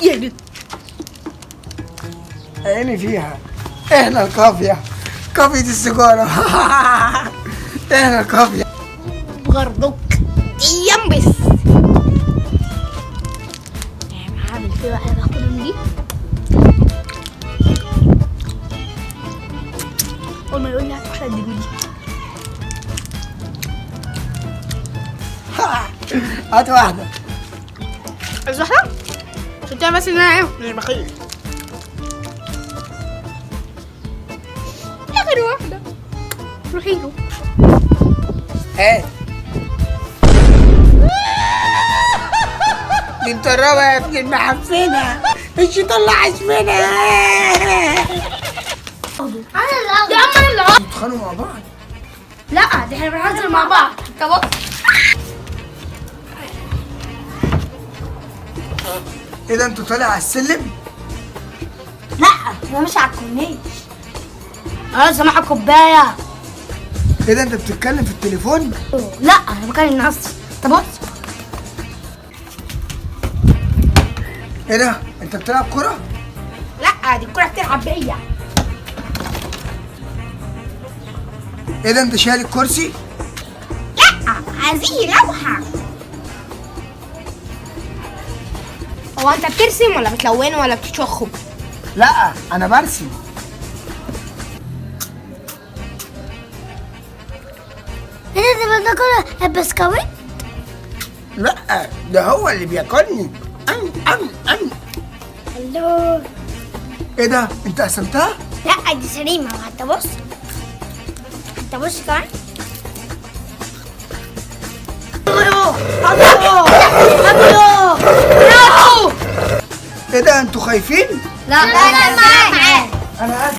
يعني عيني فيها. احنا الكافية، كافية السيجارة. احنا الكافية. برضك ينبس. هعمل كده واحدة باخد من دي. أول ما يقول لي هات واحدة اديله دي. هات واحدة. عايز واحدة؟ شفتها بس إن أنا مش بخيل. آخر واحدة روحي له. ايه دي مطربة يا ابن المعفنة، مش طلعت منها. أنا لا يا عم أنا لا. بيتخانقوا مع بعض. لا دي احنا بنهزر مع بعض. طب بص. ايه ده انتوا طالع على السلم؟ لا انا ماشي على الكورنيش. انا سامعة كوباية. ايه ده انت بتتكلم في التليفون؟ لا انا بكلم نفسي. طب بص. ايه ده انت بتلعب كرة؟ لا دي الكورة بتلعب بيا. ايه ده انت شايل الكرسي؟ لا هذه لوحة. هو انت بترسم ولا بتلونه ولا بتشخم؟ لا انا برسم. ايه ده بتاكل البسكويت؟ لا ده هو اللي بياكلني. الو. ايه ده انت قسمتها؟ لا دي سليمة. انت بص. انت بص كمان. ايه ده انتوا خايفين؟ لا انا معاك. انا